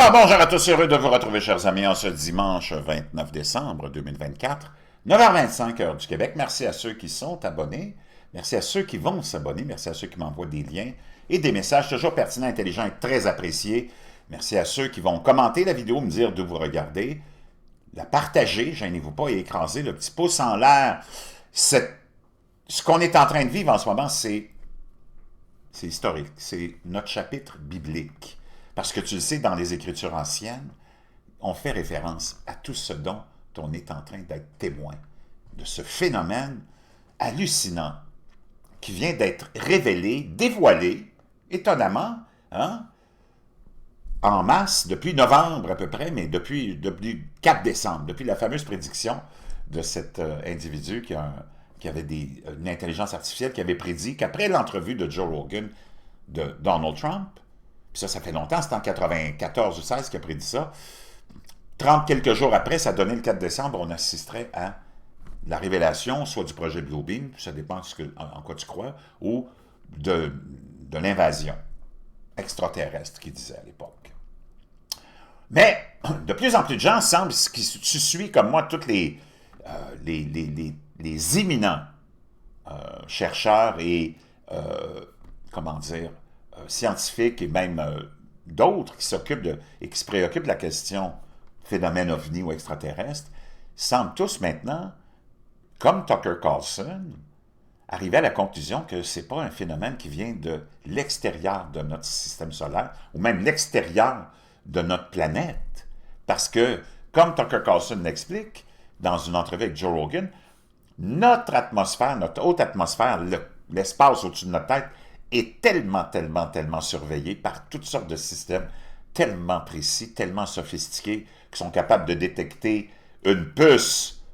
Alors, bonjour à tous, heureux de vous retrouver, chers amis, en ce dimanche 29 décembre 2024, 9h25, heure du Québec. Merci à ceux qui sont abonnés, merci à ceux qui vont s'abonner, merci à ceux qui m'envoient des liens et des messages toujours pertinents, intelligents et très appréciés. Merci à ceux qui vont commenter la vidéo, me dire d'où vous regardez, la partager, gênez-vous pas, et écraser le petit pouce en l'air. Ce qu'on est en train de vivre en ce moment, c'est historique, c'est notre chapitre biblique. Parce que tu le sais, dans les Écritures anciennes, on fait référence à tout ce dont on est en train d'être témoin, de ce phénomène hallucinant qui vient d'être révélé, dévoilé, étonnamment, hein, en masse, depuis novembre à peu près, mais depuis 4 décembre, depuis la fameuse prédiction de cet individu qui avait une intelligence artificielle, qui avait prédit qu'après l'entrevue de Joe Rogan de Donald Trump, puis ça fait longtemps, c'était en 94 ou 16 qu'il a prédit ça. 30 quelques jours après, ça donnait le 4 décembre, on assisterait à la révélation, soit du projet Bluebeam, ça dépend en quoi tu crois, ou de l'invasion extraterrestre qu'il disait à l'époque. Mais de plus en plus de gens semblent, tu suis comme moi, tous les éminents chercheurs et, comment dire, scientifiques et même d'autres qui s'occupent et qui se préoccupent de la question phénomène ovni ou extraterrestre, semblent tous maintenant, comme Tucker Carlson, arriver à la conclusion que ce n'est pas un phénomène qui vient de l'extérieur de notre système solaire, ou même l'extérieur de notre planète. Parce que, comme Tucker Carlson l'explique dans une entrevue avec Joe Rogan, notre atmosphère, notre haute atmosphère, l'espace au-dessus de notre tête, est tellement surveillé par toutes sortes de systèmes tellement précis, tellement sophistiqués, qui sont capables de détecter une puce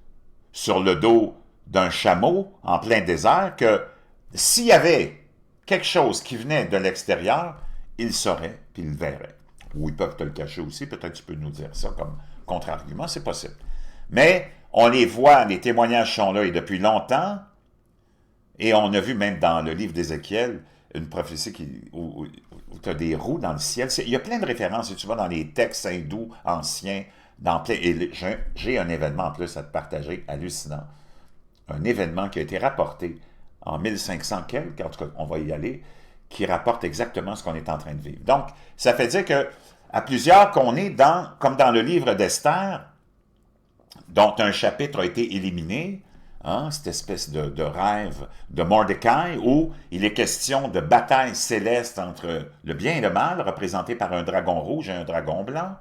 sur le dos d'un chameau en plein désert, que s'il y avait quelque chose qui venait de l'extérieur, ils le sauraient, puis ils le verraient. Ou ils peuvent te le cacher aussi, peut-être tu peux nous dire ça comme contre-argument, c'est possible. Mais on les voit, les témoignages sont là, et depuis longtemps, et on a vu même dans le livre d'Ézéchiel, une prophétie où tu as des roues dans le ciel. Il y a plein de références, et tu vas dans les textes hindous anciens, et j'ai un événement en plus à te partager, hallucinant. Un événement qui a été rapporté en 1500 quelques, en tout cas, on va y aller, qui rapporte exactement ce qu'on est en train de vivre. Donc, ça fait dire que à plusieurs qu'on est comme dans le livre d'Esther, dont un chapitre a été éliminé, hein, cette espèce de rêve de Mordecai, où il est question de bataille céleste entre le bien et le mal, représenté par un dragon rouge et un dragon blanc,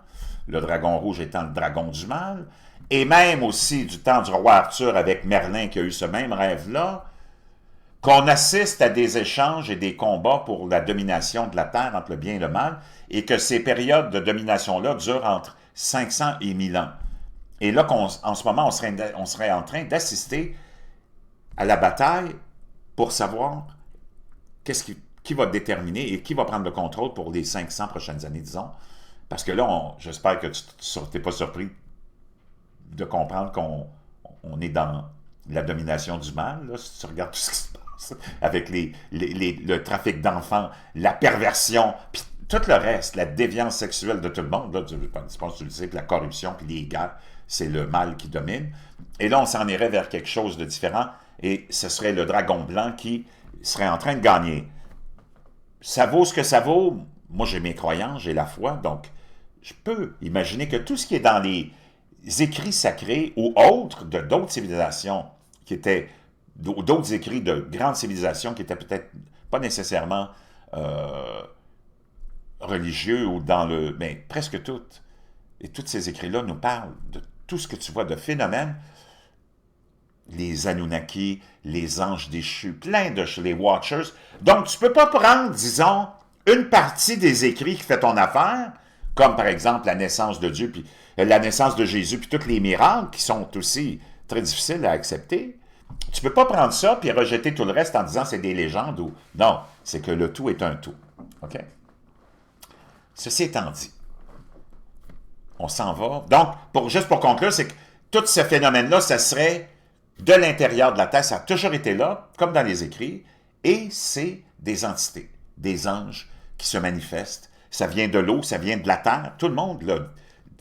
le dragon rouge étant le dragon du mal, et même aussi du temps du roi Arthur avec Merlin qui a eu ce même rêve-là, qu'on assiste à des échanges et des combats pour la domination de la terre entre le bien et le mal, et que ces périodes de domination-là durent entre 500 et 1000 ans. Et là, en ce moment, on serait en train d'assister à la bataille pour savoir qui va déterminer et qui va prendre le contrôle pour les 500 prochaines années, disons. Parce que là, j'espère que tu n'es pas surpris de comprendre qu'on est dans la domination du mal, là, si tu regardes tout ce qui se passe, avec le trafic d'enfants, la perversion, puis tout le reste, la déviance sexuelle de tout le monde, là, je pense que tu le sais, la corruption, puis les guerres, c'est le mal qui domine. Et là, on s'en irait vers quelque chose de différent, et ce serait le dragon blanc qui serait en train de gagner. Ça vaut ce que ça vaut. Moi, j'ai mes croyances, j'ai la foi, donc je peux imaginer que tout ce qui est dans les écrits sacrés ou autres de d'autres civilisations qui étaient, d'autres écrits de grandes civilisations qui étaient peut-être pas nécessairement religieux ou mais presque toutes. Et tous ces écrits-là nous parlent de tout ce que tu vois de phénomènes, les Anunnaki, les anges déchus, les Watchers. Donc, tu ne peux pas prendre, disons, une partie des écrits qui fait ton affaire, comme par exemple la naissance de Dieu, puis la naissance de Jésus, puis tous les miracles qui sont aussi très difficiles à accepter. Tu ne peux pas prendre ça puis rejeter tout le reste en disant c'est des légendes ou... Non, c'est que le tout est un tout. OK? Ceci étant dit, on s'en va. Donc, juste pour conclure, c'est que tout ce phénomène-là, ça serait de l'intérieur de la Terre. Ça a toujours été là, comme dans les écrits, et c'est des entités, des anges qui se manifestent. ça vient de l'eau, ça vient de la terre. Tout le monde, là,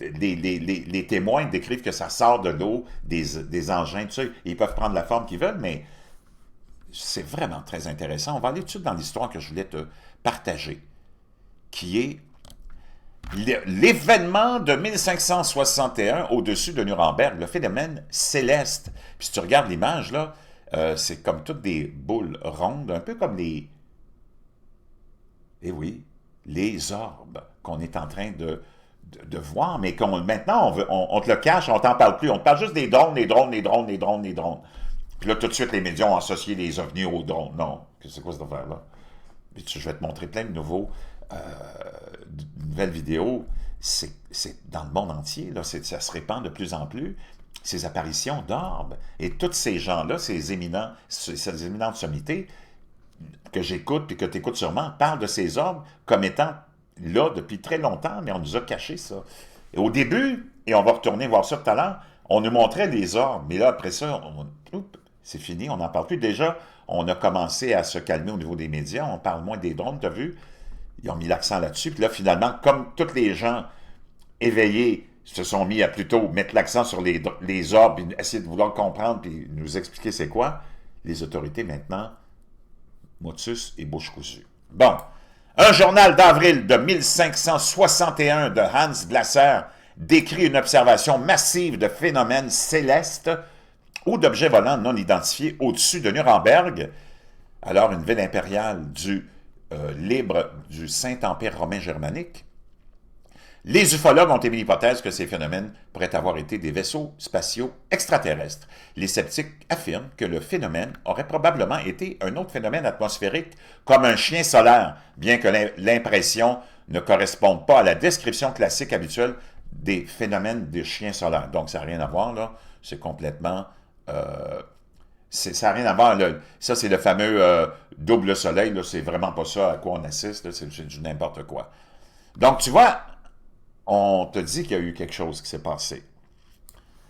les témoins décrivent que ça sort de l'eau, des engins, tout ça. Ils peuvent prendre la forme qu'ils veulent, mais c'est vraiment très intéressant. On va aller tout de suite dans l'histoire que je voulais te partager, qui est l'événement de 1561 au-dessus de Nuremberg, le phénomène céleste. Puis si tu regardes l'image, là, c'est comme toutes des boules rondes, un peu comme les... Eh oui, les orbes qu'on est en train de voir, mais maintenant, on te le cache, on t'en parle plus. On te parle juste des drones, les drones, les drones, les drones, les drones. Puis là, tout de suite, les médias ont associé les ovnis aux drones. Non, c'est quoi cette affaire-là? Je vais te montrer plein de nouvelles vidéos. C'est dans le monde entier, là, ça se répand de plus en plus. Ces apparitions d'orbes. Et tous ces gens-là, ces éminentes sommités que j'écoute et que tu écoutes sûrement, parlent de ces orbes comme étant là depuis très longtemps, mais on nous a caché ça. Et au début, et on va retourner voir ça tout à l'heure, on nous montrait les orbes, mais là, après ça, c'est fini, on n'en parle plus. Déjà, on a commencé à se calmer au niveau des médias, on parle moins des drones, tu as vu? Ils ont mis l'accent là-dessus, puis là, finalement, comme tous les gens éveillés se sont mis à plutôt mettre l'accent sur les orbes, puis essayer de vouloir comprendre, puis nous expliquer c'est quoi, les autorités maintenant, motus et bouche cousue. Bon, un journal d'avril de 1561 de Hans Glasser décrit une observation massive de phénomènes célestes ou d'objets volants non identifiés au-dessus de Nuremberg, alors une ville impériale libre du Saint-Empire romain germanique. Les ufologues ont émis l'hypothèse que ces phénomènes pourraient avoir été des vaisseaux spatiaux extraterrestres. Les sceptiques affirment que le phénomène aurait probablement été un autre phénomène atmosphérique, comme un chien solaire, bien que l'impression ne corresponde pas à la description classique habituelle des phénomènes des chiens solaires. Donc, ça n'a rien à voir, là. C'est complètement... ça n'a rien à voir. Là. Ça, c'est le fameux double soleil. C'est vraiment pas ça à quoi on assiste. C'est du n'importe quoi. Donc, tu vois... On te dit qu'il y a eu quelque chose qui s'est passé.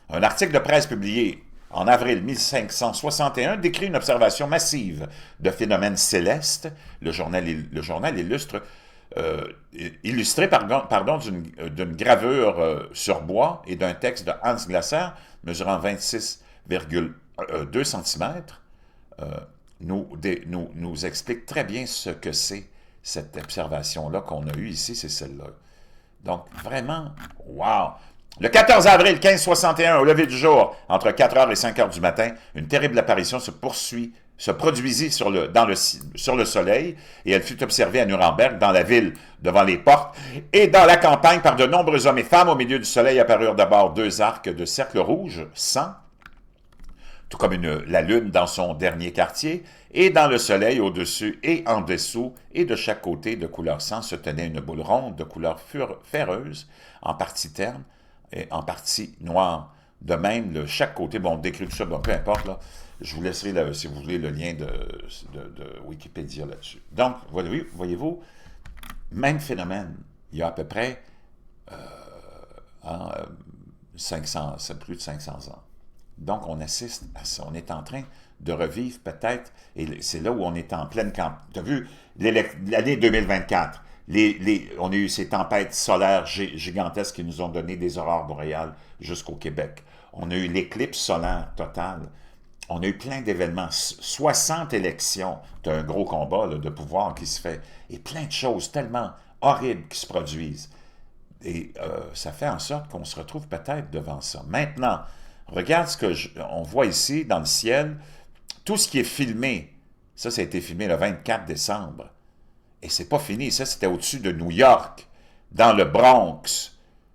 Un article de presse publié en avril 1561 décrit une observation massive de phénomènes célestes. Le journal illustré d'une gravure sur bois et d'un texte de Hans Glasser mesurant 26,2 cm nous explique très bien ce que c'est cette observation-là qu'on a eue ici, c'est celle-là. Donc, vraiment, wow! Le 14 avril 1561, au lever du jour, entre 4h et 5h du matin, une terrible apparition se produisit sur le soleil, et elle fut observée à Nuremberg, dans la ville, devant les portes, et dans la campagne par de nombreux hommes et femmes. Au milieu du soleil apparurent d'abord deux arcs de cercle rouge, sang, tout comme la lune dans son dernier quartier, et dans le soleil au-dessus et en dessous, et de chaque côté de couleur sang se tenait une boule ronde de couleur ferreuse, en partie terne et en partie noire. De même, de chaque côté, bon, on décrit tout ça, bon, peu importe, là, je vous laisserai, là, si vous voulez, le lien de Wikipédia là-dessus. Donc, voyez-vous, même phénomène, il y a à peu près 500, plus de 500 ans. Donc, on assiste à ça. On est en train de revivre peut-être, et c'est là où on est en pleine campagne. Tu as vu, l'année 2024, on a eu ces tempêtes solaires gigantesques qui nous ont donné des aurores boréales jusqu'au Québec. On a eu l'éclipse solaire totale. On a eu plein d'événements. 60 élections. Tu as un gros combat là, de pouvoir qui se fait. Et plein de choses tellement horribles qui se produisent. Et ça fait en sorte qu'on se retrouve peut-être devant ça. Maintenant, regarde ce qu'on voit ici dans le ciel. Tout ce qui est filmé, ça a été filmé le 24 décembre. Et c'est pas fini. Ça, c'était au-dessus de New York, dans le Bronx.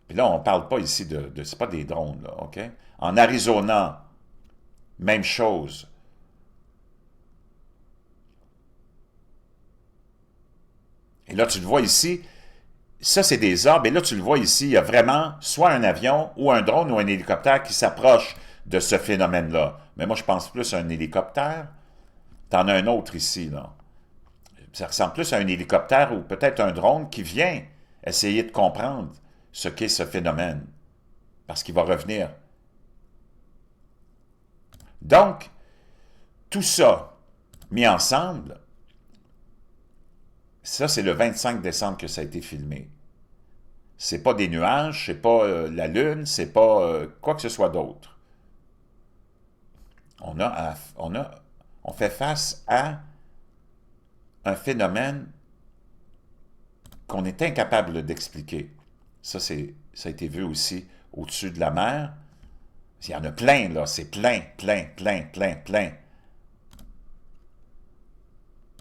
Puis là, on ne parle pas ici c'est pas des drones, là, OK? En Arizona, même chose. Et là, tu le vois ici, ça, c'est des orbes. Et là, tu le vois ici, il y a vraiment soit un avion ou un drone ou un hélicoptère qui s'approche de ce phénomène-là. Mais moi, je pense plus à un hélicoptère. T'en as un autre ici, là. Ça ressemble plus à un hélicoptère ou peut-être un drone qui vient essayer de comprendre ce qu'est ce phénomène. Parce qu'il va revenir. Donc, tout ça mis ensemble, Ça, c'est le 25 décembre que ça a été filmé. C'est pas des nuages, c'est pas la Lune, c'est pas quoi que ce soit d'autre. On fait face à un phénomène qu'on est incapable d'expliquer. Ça a été vu aussi au-dessus de la mer. Il y en a plein, là. C'est plein, plein, plein, plein, plein.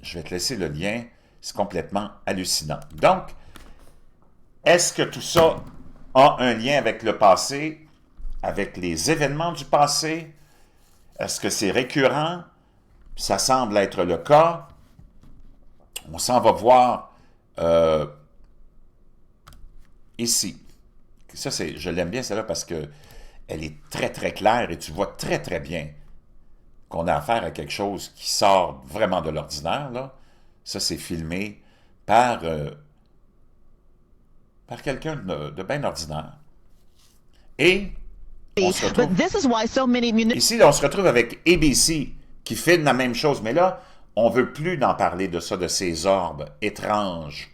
Je vais te laisser le lien. C'est complètement hallucinant. Donc, est-ce que tout ça a un lien avec le passé, avec les événements du passé? Est-ce que c'est récurrent? Ça semble être le cas. On s'en va voir ici. Ça, je l'aime bien celle-là parce que elle est très, très claire et tu vois très, très bien qu'on a affaire à quelque chose qui sort vraiment de l'ordinaire, là. Ça, c'est filmé par quelqu'un de bien ordinaire. Et on se retrouve, ici, on se retrouve avec ABC qui filme la même chose, mais là, on ne veut plus d'en parler de ça, de ces orbes étranges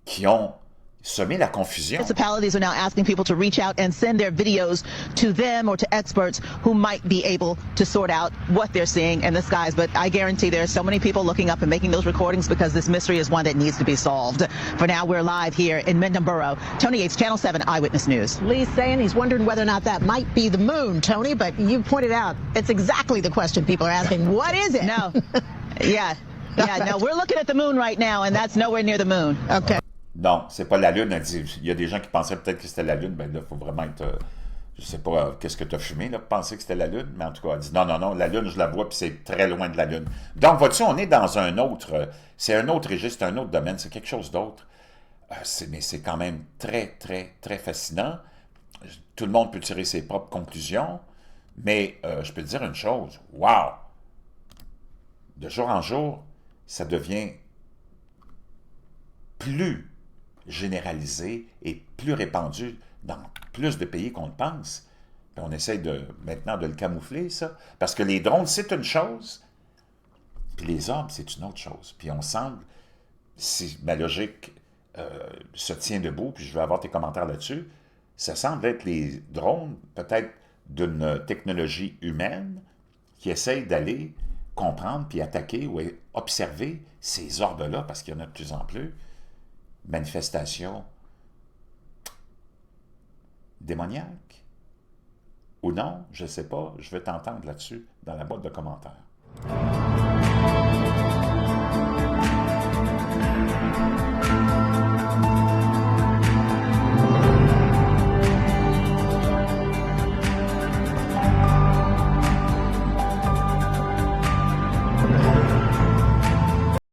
qui ont semé la confusion. Municipalities are now asking people to reach out and send their videos to them or to experts who might be able to sort out what they're seeing in the skies. But I guarantee there are so many people looking up and making those recordings because this mystery is one that needs to be solved. For now, we're live here in Mendham Tony Yates, Channel 7 Eyewitness News. Lee's saying he's wondering whether or not that might be the moon, Tony, but you pointed out it's exactly the question people are asking. What is it? No. Yeah. Yeah, no, we're looking at the moon right now, and that's nowhere near the moon. Okay. Non, c'est pas la Lune. Elle dit, il y a des gens qui pensaient peut-être que c'était la Lune. Ben là, il faut vraiment être... je sais pas qu'est-ce que tu as fumé, là, pour penser que c'était la Lune. Mais en tout cas, elle dit, non, non, non, la Lune, je la vois, puis c'est très loin de la Lune. Donc, vois-tu, on est dans un autre... c'est un autre registre, un autre domaine, c'est quelque chose d'autre. Mais c'est quand même très, très, très fascinant. Tout le monde peut tirer ses propres conclusions. Mais je peux te dire une chose. Wow! De jour en jour, ça devient plus généralisé et plus répandu dans plus de pays qu'on ne pense. Puis on essaie maintenant de le camoufler, ça. Parce que les drones, c'est une chose, puis les orbes, c'est une autre chose. Puis on semble, si ma logique se tient debout, puis je veux avoir tes commentaires là-dessus, ça semble être les drones, peut-être d'une technologie humaine, qui essaye d'aller comprendre, puis attaquer ou observer ces orbes-là, parce qu'il y en a de plus en plus, manifestation démoniaque ou non, je ne sais pas, je vais t'entendre là-dessus dans la boîte de commentaires.